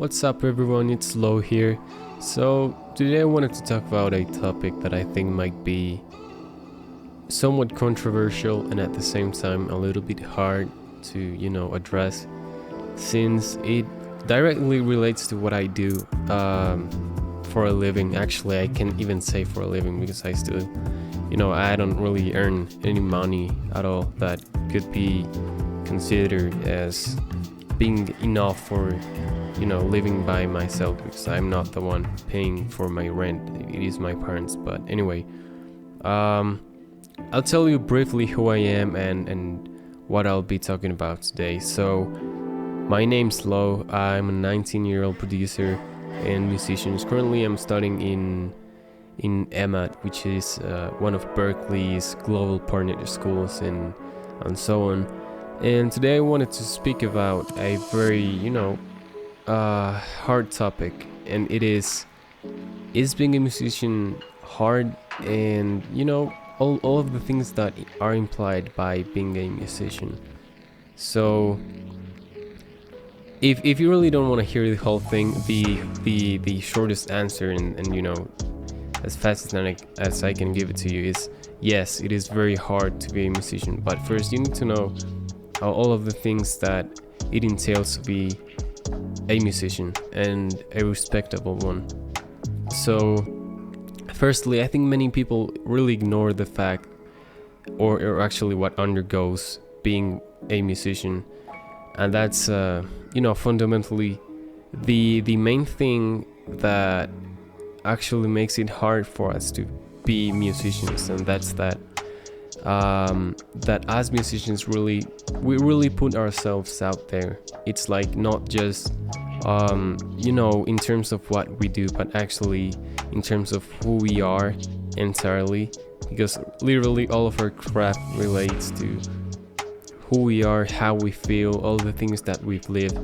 What's up, everyone? It's Lo here. So, today I wanted to talk about a topic that I think might be somewhat controversial and at the same time a little bit hard to, address since it directly relates to what I do for a living. Actually, I can even say for a living because I still, I don't really earn any money at all that could be considered as being enough for living by myself, because I'm not the one paying for my rent. It is my parents. But anyway, I'll tell you briefly who I am and what I'll be talking about today. So my name's Lo. I'm a 19-year-old producer and musician. Currently I'm studying in EMAT, which is one of Berkeley's global partner schools and so on. And today I wanted to speak about a very, hard topic, and it is being a musician hard? And, all of the things that are implied by being a musician. So, if you really don't want to hear the whole thing, the shortest answer and as fast as I can give it to you is yes, it is very hard to be a musician. But first, you need to know all of the things that it entails to be a musician, and a respectable one. So, firstly, I think many people really ignore the fact, or actually what undergoes being a musician, and that's fundamentally the main thing that actually makes it hard for us to be musicians, and that's that as musicians we really put ourselves out there. It's like not just in terms of what we do, but actually in terms of who we are entirely, because literally all of our craft relates to who we are, how we feel, all the things that we've lived.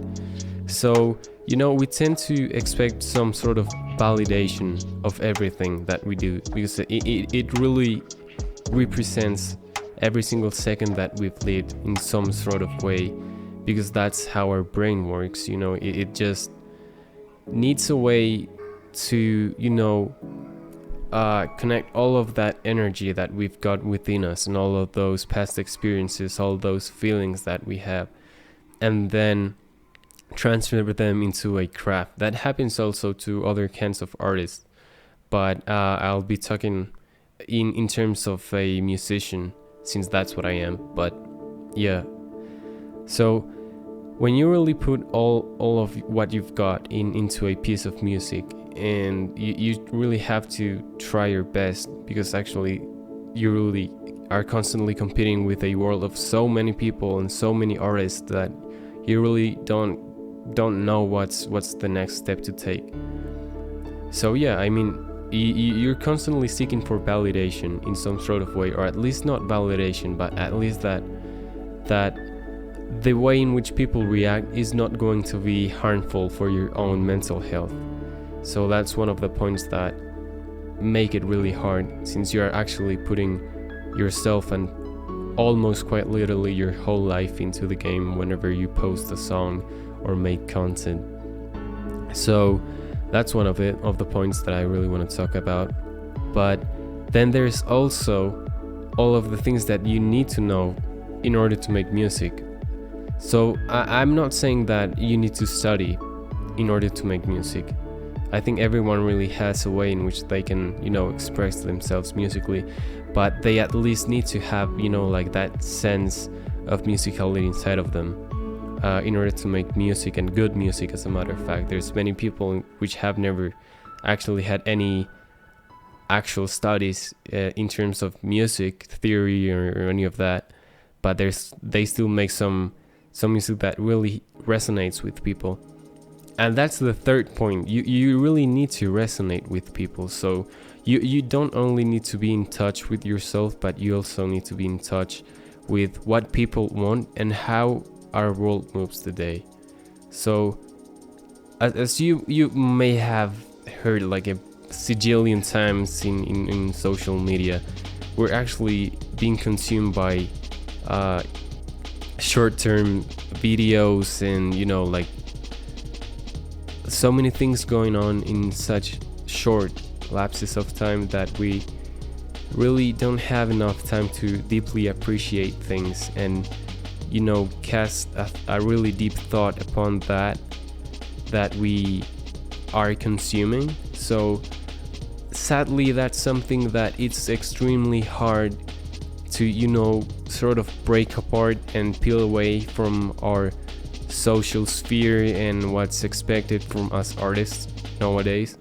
So we tend to expect some sort of validation of everything that we do, because it really represents every single second that we've lived in some sort of way, because that's how our brain works. It just needs a way to connect all of that energy that we've got within us, and all of those past experiences, all those feelings that we have, and then transfer them into a craft. That happens also to other kinds of artists, but I'll be talking in terms of a musician, since that's what I am. But yeah, so when you really put all of what you've got into a piece of music, and you really have to try your best, because actually you really are constantly competing with a world of so many people and so many artists that you really don't know what's the next step to take. So yeah, I mean, you're constantly seeking for validation in some sort of way, or at least not validation, but at least that the way in which people react is not going to be harmful for your own mental health. So that's one of the points that make it really hard, since you are actually putting yourself and almost quite literally your whole life into the game whenever you post a song or make content. So that's one of the points that I really want to talk about. But then there's also all of the things that you need to know in order to make music. So I'm not saying that you need to study in order to make music. I think everyone really has a way in which they can, express themselves musically, but they at least need to have, like that sense of musicality inside of them. In order to make music, and good music, as a matter of fact. There's many people which have never actually had any actual studies in terms of music theory or any of that, but they still make some music that really resonates with people. And that's the third point. You really need to resonate with people. So you don't only need to be in touch with yourself, but you also need to be in touch with what people want and how our world moves today. So as you may have heard like a sigillion times in social media, we're actually being consumed by short-term videos and so many things going on in such short lapses of time that we really don't have enough time to deeply appreciate things and, you know, cast a really deep thought upon that we are consuming. So sadly, that's something that it's extremely hard to, you know, sort of break apart and peel away from our social sphere and what's expected from us artists nowadays,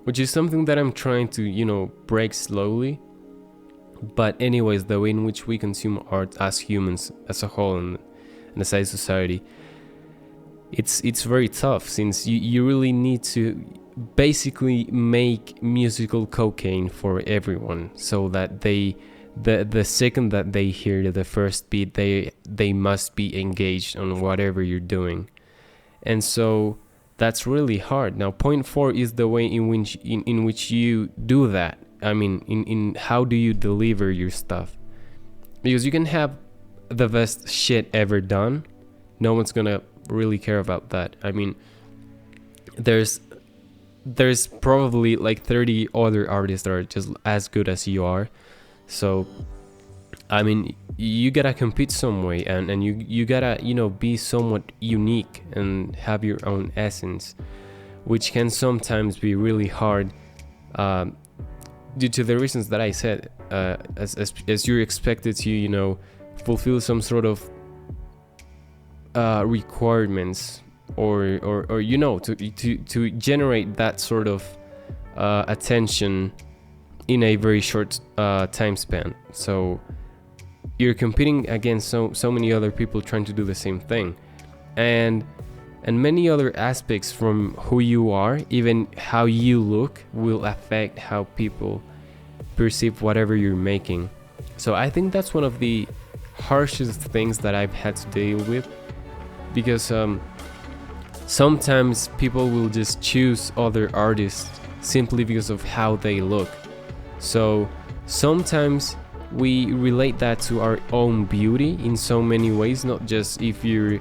which is something that I'm trying to, you know, break slowly. But anyways, the way in which we consume art as humans as a whole and as a society, it's very tough, since you really need to basically make musical cocaine for everyone, so that the second that they hear the first beat, they must be engaged on whatever you're doing. And so that's really hard. Now, point 4 is the way in which you do that. I mean, in how do you deliver your stuff? Because you can have the best shit ever done, no one's gonna really care about that. I mean, there's probably like 30 other artists that are just as good as you are. So I mean, you gotta compete some way, and you gotta, you know, be somewhat unique and have your own essence, which can sometimes be really hard due to the reasons that I said, as you're expected to, you know, fulfill some sort of requirements or you know, to generate that sort of attention in a very short time span. So you're competing against so many other people trying to do the same thing, and many other aspects from who you are, even how you look, will affect how people perceive whatever you're making. So I think that's one of the harshest things that I've had to deal with, because sometimes people will just choose other artists simply because of how they look. So sometimes we relate that to our own beauty in so many ways, not just if you're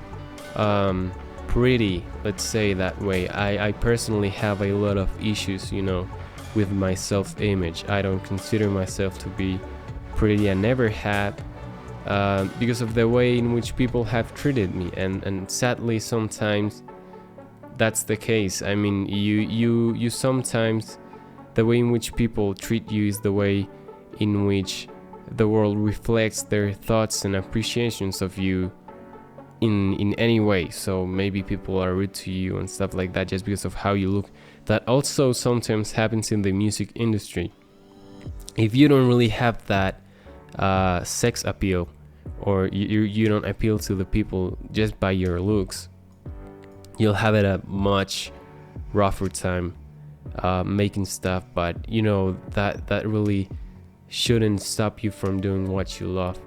pretty, let's say that way. I personally have a lot of issues, you know, with my self-image. I don't consider myself to be pretty. I never have, because of the way in which people have treated me, and sadly sometimes that's the case. I mean, you sometimes, the way in which people treat you is the way in which the world reflects their thoughts and appreciations of you in any way. So maybe people are rude to you and stuff like that just because of how you look. That also sometimes happens in the music industry. If you don't really have that sex appeal, or you don't appeal to the people just by your looks, you'll have it a much rougher time making stuff. But you know, that really shouldn't stop you from doing what you love.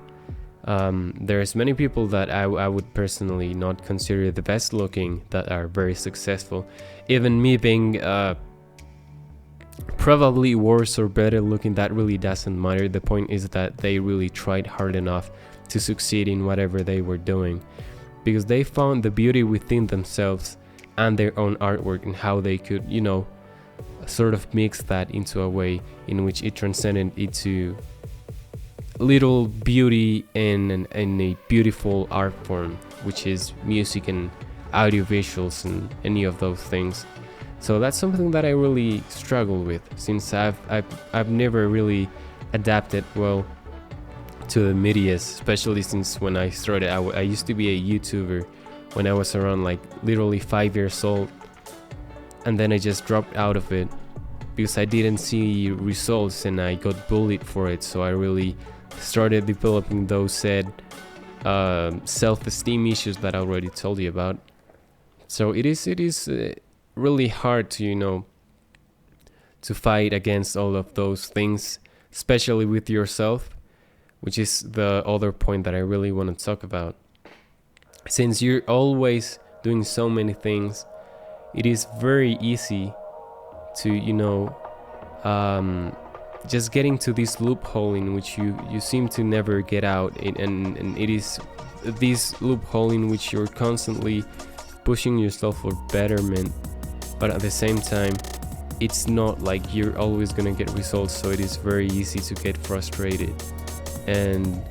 There's many people that I would personally not consider the best looking that are very successful. Even me being probably worse or better looking, that really doesn't matter. The point is that they really tried hard enough to succeed in whatever they were doing, because they found the beauty within themselves and their own artwork, and how they could, you know, sort of mix that into a way in which it transcended into little beauty in a beautiful art form, which is music and audiovisuals and any of those things. So that's something that I really struggle with, since I've never really adapted well to the media, especially since when I started. I used to be a YouTuber when I was around like literally 5 years old, and then I just dropped out of it because I didn't see results and I got bullied for it. So I really started developing those said self-esteem issues that I already told you about. So it is really hard to, you know, to fight against all of those things, especially with yourself, which is the other point that I really want to talk about. Since you're always doing so many things, it is very easy to, you know, just getting to this loophole in which you seem to never get out, and it is this loophole in which you're constantly pushing yourself for betterment but at the same time, it's not like you're always gonna get results, so it is very easy to get frustrated and,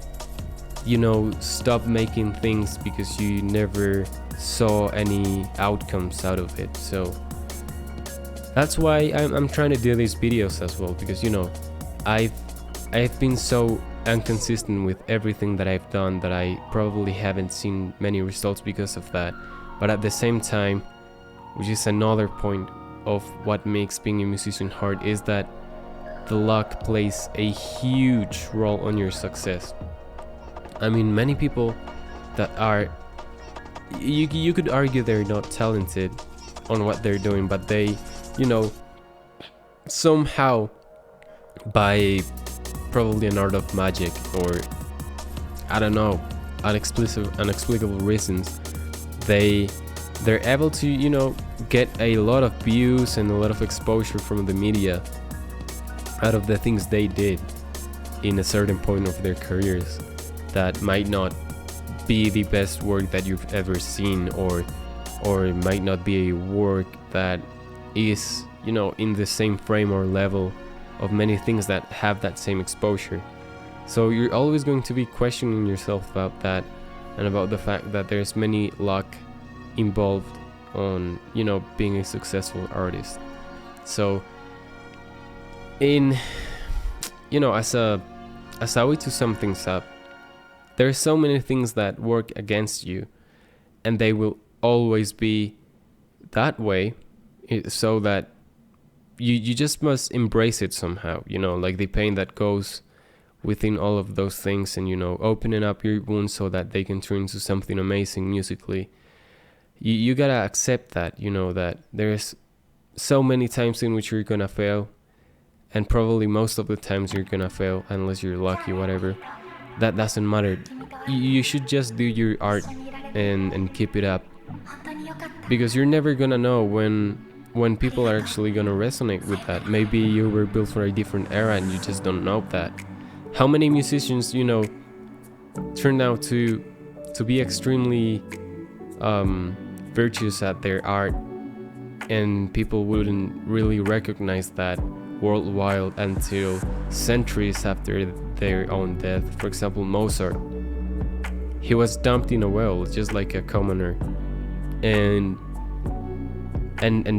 you know, stop making things because you never saw any outcomes out of it. So that's why I'm trying to do these videos as well, because, you know, I've been so inconsistent with everything that I've done that I probably haven't seen many results because of that. But at the same time, which is another point of what makes being a musician hard, is that the luck plays a huge role on your success. I mean, many people that are, you could argue they're not talented on what they're doing, but they, you know, somehow, by probably an art of magic, or I don't know, inexplicable reasons, they're able to, you know, get a lot of views and a lot of exposure from the media out of the things they did in a certain point of their careers that might not be the best work that you've ever seen, or it might not be a work that is, you know, in the same frame or level of many things that have that same exposure. So you're always going to be questioning yourself about that, and about the fact that there's many luck involved on, you know, being a successful artist. So in, you know, as a way to sum things up, there are so many things that work against you, and they will always be that way, so that you just must embrace it somehow, you know, like the pain that goes within all of those things, and, you know, opening up your wounds so that they can turn into something amazing musically. You gotta accept that, you know, that there's so many times in which you're gonna fail, and probably most of the times you're gonna fail unless you're lucky, whatever. That doesn't matter. You should just do your art and keep it up, because you're never gonna know when people are actually gonna resonate with that. Maybe you were built for a different era and you just don't know that. How many musicians, you know, turned out to be extremely virtuous at their art, and people wouldn't really recognize that worldwide until centuries after their own death. For example, Mozart, he was dumped in a well just like a commoner, and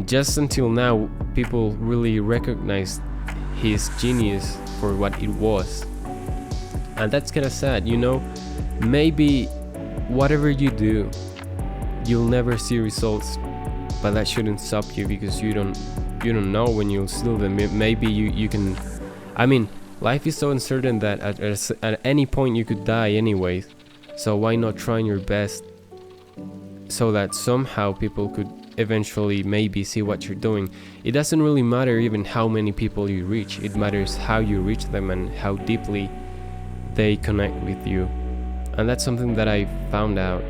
just until now people really recognized his genius for what it was. And that's kind of sad, you know. Maybe whatever you do, you'll never see results, but that shouldn't stop you, because you don't know when you'll see them. Maybe you can, I mean, life is so uncertain that at any point you could die anyways, so why not trying your best so that somehow people could eventually maybe see what you're doing. It doesn't really matter even how many people you reach, it matters how you reach them and how deeply they connect with you. And that's something that I found out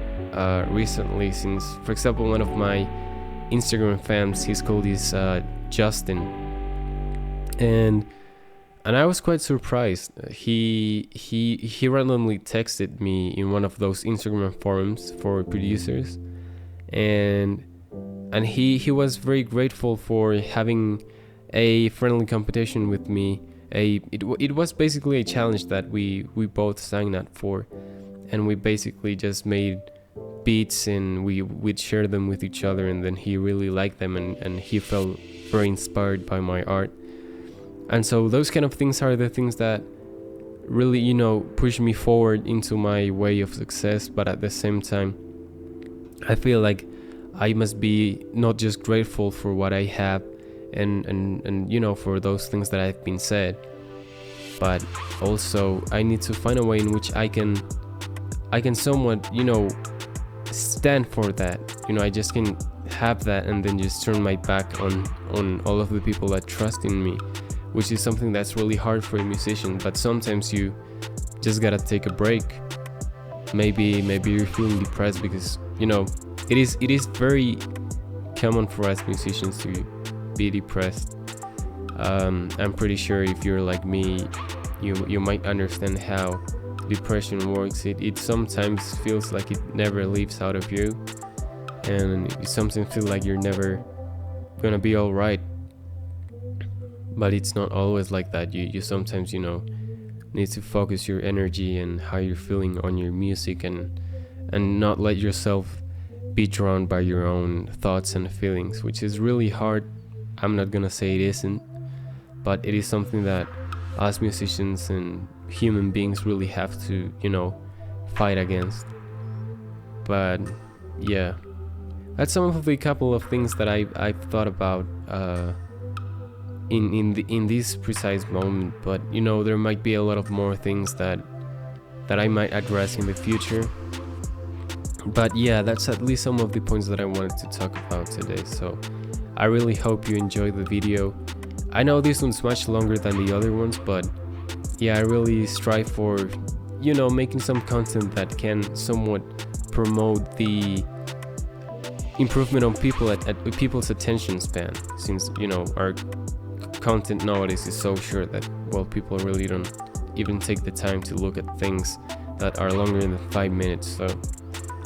recently, since, for example, one of my Instagram fans, he's called Justin, and I was quite surprised. He randomly texted me in one of those Instagram forums for producers, and he was very grateful for having a friendly competition with me. It was basically a challenge that we both signed up for, and we basically just made beats and we'd share them with each other, and then he really liked them, and he felt very inspired by my art. And so those kind of things are the things that really, you know, push me forward into my way of success. But at the same time, I feel like I must be not just grateful for what I have and you know, for those things that have been said, but also I need to find a way in which I can somewhat, you know, stand for that. You know, I just can have that and then just turn my back on all of the people that trust in me, which is something that's really hard for a musician. But sometimes you just gotta take a break. Maybe you're feeling depressed, because, you know, it is very common for us musicians to be depressed. I'm pretty sure if you're like me, you might understand how depression works. It sometimes feels like it never leaves out of you, and it sometimes feels like you're never gonna be all right. But it's not always like that. You sometimes, need to focus your energy and how you're feeling on your music, and not let yourself be drawn by your own thoughts and feelings, which is really hard. I'm not gonna say it isn't, but it is something that us musicians and human beings really have to, fight against. But yeah, that's some of the couple of things that I've thought about in this precise moment. But there might be a lot of more things that I might address in the future. But yeah, that's at least some of the points that I wanted to talk about today. So I really hope you enjoyed the video. I know this one's much longer than the other ones, but yeah, I really strive for making some content that can somewhat promote the improvement on people's attention span, since our content nowadays is so short that, well, people really don't even take the time to look at things that are longer than 5 minutes. So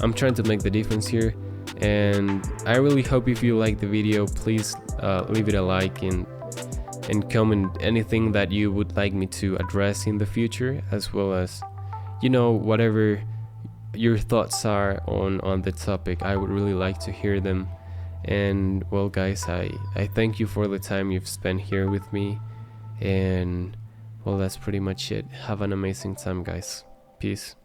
I'm trying to make the difference here, and I really hope if you like the video, please leave it a like and comment anything that you would like me to address in the future, as well as whatever your thoughts are on the topic. I would really like to hear them. And well, guys, I thank you for the time you've spent here with me, and well, that's pretty much it. Have an amazing time, guys. Peace.